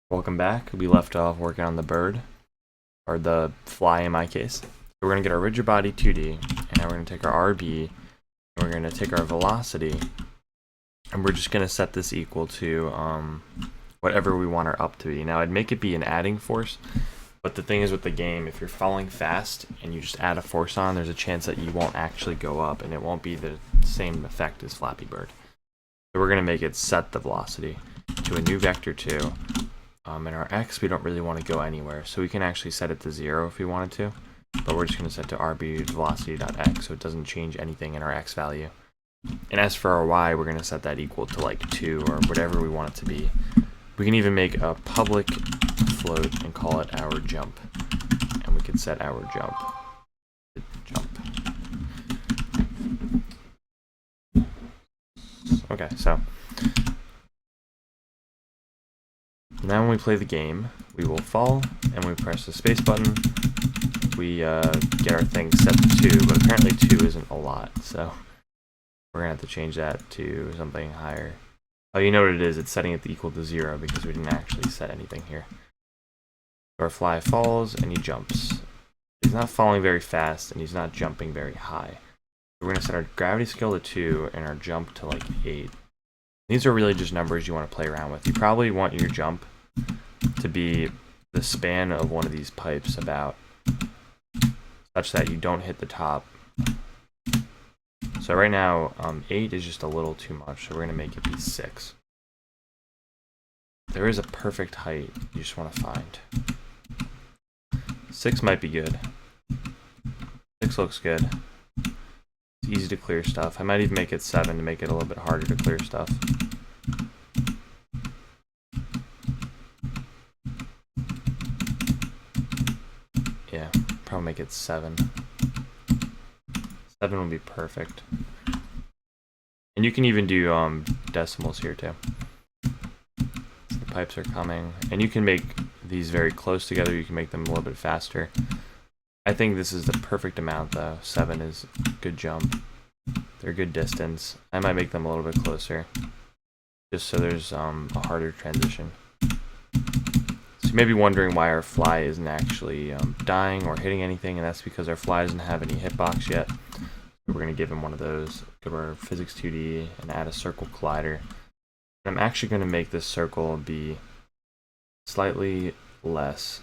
Welcome back. We left off working on the bird, or the fly in my case. So we're going to get our rigid body 2D, and now we're going to take our RB, and we're going to take our velocity, and we're just going to set this equal to whatever we want our up to be. Now I'd make it be an adding force, but the thing is with the game, if you're falling fast and you just add a force on, there's a chance that you won't actually go up, and it won't be the same effect as Flappy Bird. So we're going to make it set the velocity to a new vector 2. In our x, we don't really want to go anywhere, so we can actually set it to 0 if we wanted to, but we're just going to set to rb velocity.x so it doesn't change anything in our x value. And as for our y, we're going to set that equal to like 2 or whatever we want it to be. We can even make a public float and call it our jump, and we can set our jump to jump. Okay, so now when we play the game, we will fall, and when we press the space button, we get our thing set to 2, but apparently 2 isn't a lot, so we're going to have to change that to something higher. Oh, you know what it is, it's setting it to equal to 0 because we didn't actually set anything here. So our fly falls, and he jumps. He's not falling very fast, and he's not jumping very high. We're going to set our gravity scale to 2, and our jump to like 8. These are really just numbers you want to play around with. You probably want your jump to be the span of one of these pipes about, such that you don't hit the top. So right now, 8 is just a little too much, so we're going to make it be 6. There is a perfect height you just want to find. 6 might be good. 6 looks good. It's easy to clear stuff. I might even make it 7 to make it a little bit harder to clear stuff. Yeah, probably make it 7. 7 would be perfect. And you can even do decimals here too. The pipes are coming. And you can make these very close together. You can make them a little bit faster. I think this is the perfect amount though. 7 is a good jump. They're a good distance. I might make them a little bit closer, just so there's a harder transition. So you may be wondering why our fly isn't actually dying or hitting anything, and that's because our fly doesn't have any hitbox yet. So we're going to give him one of those. Go to our physics 2D and add a circle collider. And I'm actually going to make this circle be slightly less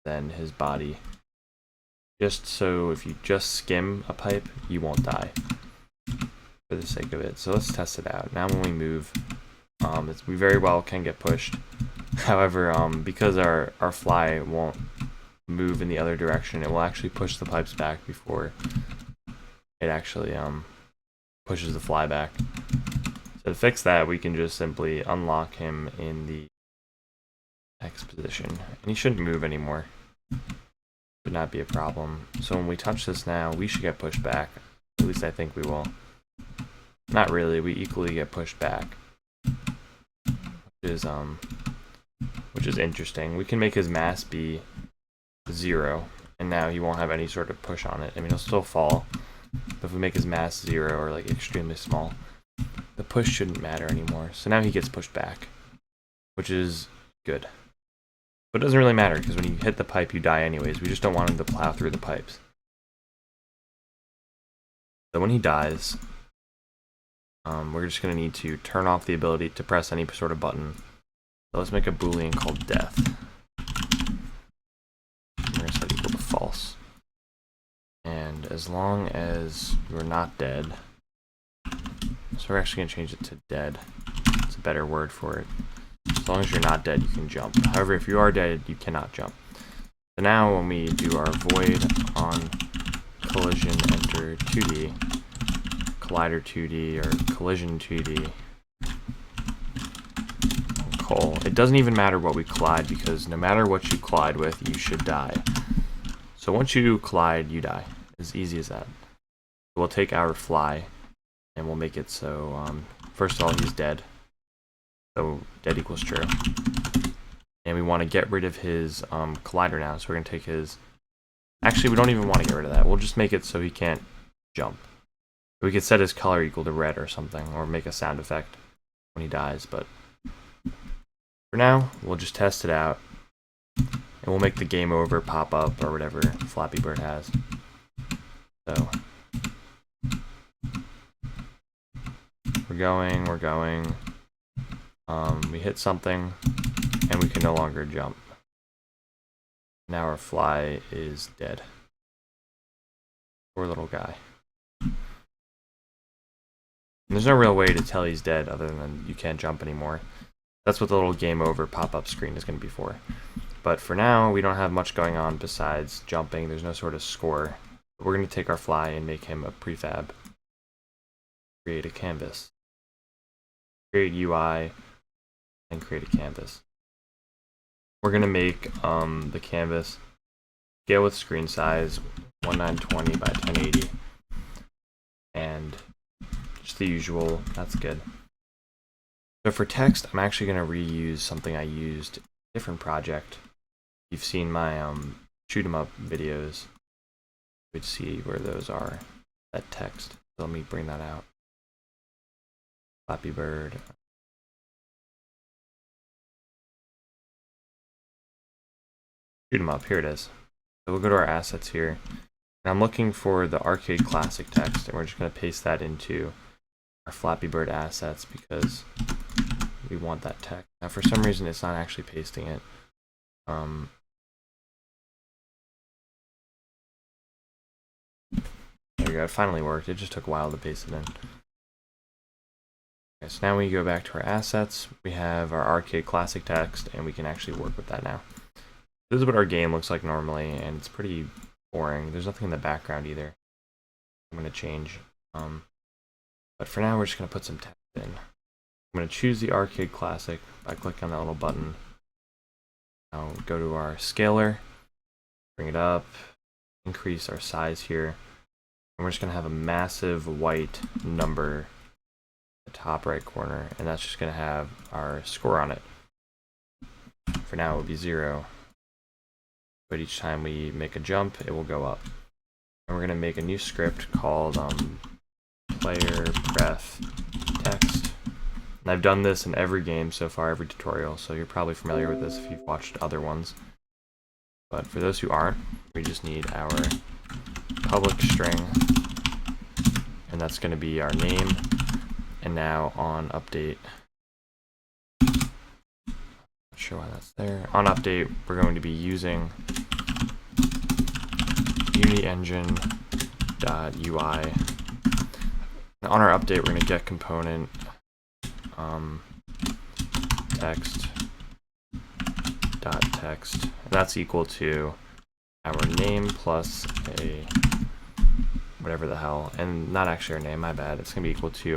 than his body, just so if you just skim a pipe, you won't die, for the sake of it. So let's test it out. Now when we move, we very well can get pushed. However, because our fly won't move in the other direction, it will actually push the pipes back before it actually pushes the fly back. So to fix that, we can just simply unlock him in the X position, and he shouldn't move anymore. Should not be a problem. So when we touch this now, we should get pushed back. At least I think we will. Not really, we equally get pushed back. Which is interesting. We can make his mass be 0, and now he won't have any sort of push on it. I mean, he'll still fall, but if we make his mass 0 or like extremely small, the push shouldn't matter anymore. So now he gets pushed back, which is good. But it doesn't really matter, because when you hit the pipe, you die anyways. We just don't want him to plow through the pipes. So when he dies, we're just going to need to turn off the ability to press any sort of button. So let's make a boolean called death. We're going to set equal to false. And as long as we're not dead, so we're actually going to change it to dead. It's a better word for it. As long as you're not dead, you can jump. However, if you are dead, you cannot jump. So now when we do our void on collision enter 2D, collider 2D, or collision 2D, it doesn't even matter what we collide, because no matter what you collide with, you should die. So once you collide, you die. As easy as that. We'll take our fly, and we'll make it so, first of all, he's dead. So dead equals true. And we want to get rid of his collider now, so we're going to take his... Actually, we don't even want to get rid of that. We'll just make it so he can't jump. We could set his color equal to red or something, or make a sound effect when he dies, but For now, we'll just test it out, and we'll make the game over pop up or whatever Flappy Bird has. So we're going. We hit something, and we can no longer jump. Now our fly is dead. Poor little guy. And there's no real way to tell he's dead other than you can't jump anymore. That's what the little game over pop-up screen is going to be for. But for now, we don't have much going on besides jumping. There's no sort of score. We're going to take our fly and make him a prefab. Create a canvas. Create UI, and create a canvas. We're going to make the canvas scale with screen size 1920 by 1080. And just the usual, that's good. So for text, I'm actually going to reuse something I used in a different project. You've seen my shoot 'em up videos. You would see where those are, that text. So let me bring that out. Flappy Bird. Shoot 'em up, here it is. So we'll go to our assets here. And I'm looking for the arcade classic text, and we're just going to paste that into our Flappy Bird assets because we want that text. Now for some reason it's not actually pasting it. There we go, it finally worked. It just took a while to paste it in. Okay, so now we go back to our assets. We have our arcade classic text, and we can actually work with that now. This is what our game looks like normally, and it's pretty boring. There's nothing in the background either. I'm going to change. But for now, we're just going to put some text in. I'm going to choose the arcade classic by clicking on that little button. Now go to our scaler, bring it up, increase our size here. And we're just going to have a massive white number at the top right corner, and that's just going to have our score on it. For now, it would be 0. But each time we make a jump, it will go up. And we're going to make a new script called player pref text. And I've done this in every game so far, every tutorial, so you're probably familiar with this if you've watched other ones. But for those who aren't, we just need our public string, and that's going to be our name. And now on update, not sure why that's there. On update, we're going to be using UniEngine.ui. On our update, we're going to get component text.text. And that's equal to our name plus a whatever the hell, and not actually our name, my bad. It's going to be equal to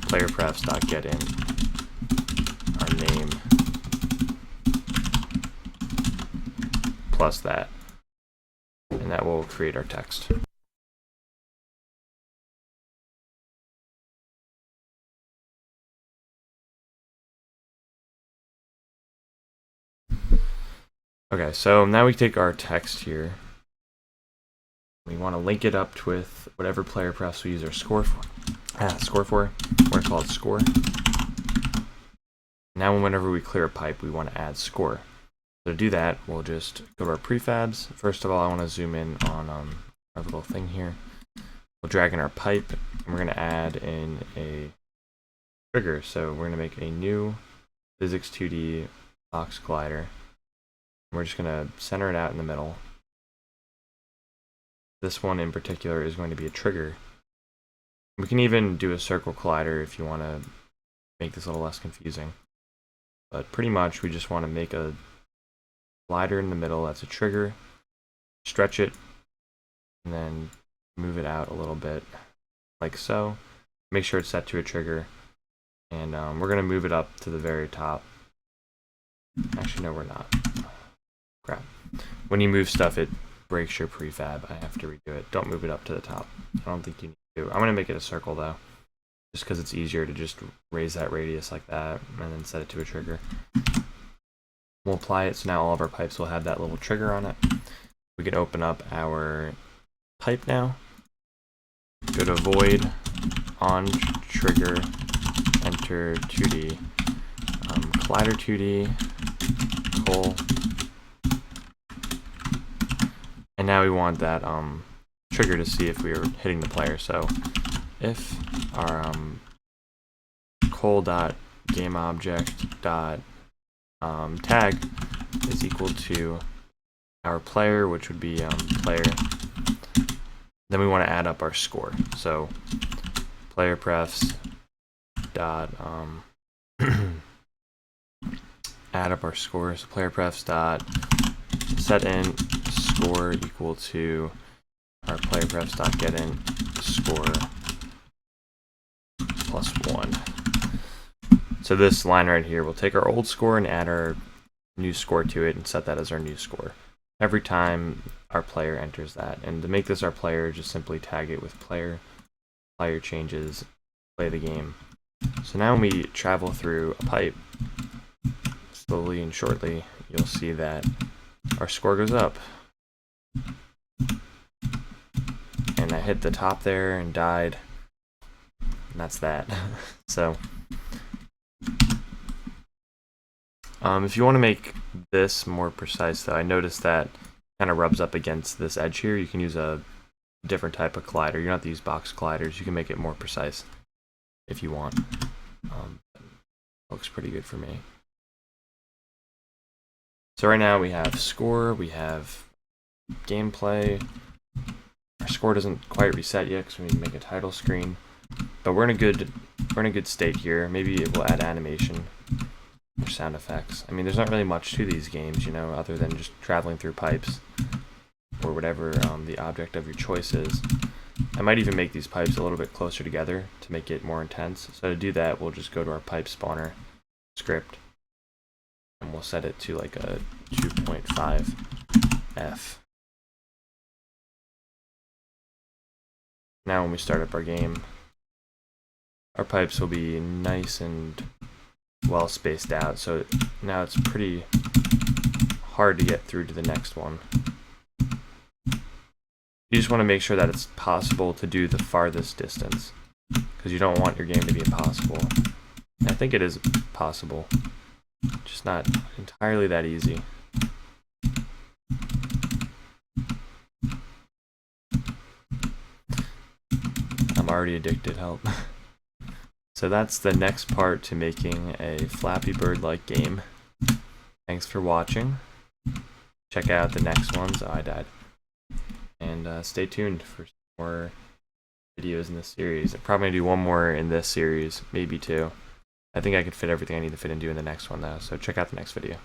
playerprefs.getIn our name plus that, and that will create our text. Okay, so now we take our text here. We want to link it up with whatever player prefs we use our score for. We're going to call it score. Now whenever we clear a pipe, we want to add score. So to do that, we'll just go to our prefabs. First of all, I want to zoom in on our little thing here. We'll drag in our pipe, and we're going to add in a trigger. So we're going to make a new physics 2D box collider. We're just going to center it out in the middle. This one in particular is going to be a trigger. We can even do a circle collider if you want to make this a little less confusing. But pretty much we just want to make a slider in the middle that's a trigger, stretch it, and then move it out a little bit like so. Make sure it's set to a trigger, and we're going to move it up to the very top. Actually, no, we're not. Crap. When you move stuff, it breaks your prefab. I have to redo it. Don't move it up to the top. I don't think you need to. I'm going to make it a circle though, just because it's easier to just raise that radius like that and then set it to a trigger. We'll apply it, so now all of our pipes will have that little trigger on it. We can open up our pipe now. Go to void on trigger, enter 2D, slider 2D, Cole. And now we want that trigger to see if we are hitting the player. So if our Cole.GameObject.tag is equal to our player, which would be player, then we want to add up our score. So player prefs dot add up our score. So player prefs dot set in score equal to our player prefs dot get in score plus 1. So this line right here, we'll take our old score and add our new score to it and set that as our new score every time our player enters that. And to make this our player, just simply tag it with player. Player changes, play the game. So now when we travel through a pipe, slowly and shortly, you'll see that our score goes up. And I hit the top there and died. And that's that. So if you want to make this more precise, though, I noticed that kind of rubs up against this edge here. You can use a different type of collider. You don't have to use box colliders. You can make it more precise if you want. Looks pretty good for me. So right now we have score, we have gameplay. Our score doesn't quite reset yet because we need to make a title screen, but we're in a good state here. Maybe it will add animation or sound effects. I mean, there's not really much to these games, you know, other than just traveling through pipes or whatever the object of your choice is. I might even make these pipes a little bit closer together to make it more intense. So to do that, we'll just go to our pipe spawner script and we'll set it to like a 2.5 F. Now when we start up our game, our pipes will be nice and well spaced out, so now it's pretty hard to get through to the next one. You just want to make sure that it's possible to do the farthest distance, because you don't want your game to be impossible. And I think it is possible, just not entirely that easy. I'm already addicted, help. So that's the next part to making a Flappy Bird-like game. Thanks for watching. Check out the next ones. Oh, I died. And stay tuned for more videos in this series. I'm probably going to do one more in this series, maybe two. I think I could fit everything I need to fit into in the next one, though, so check out the next video.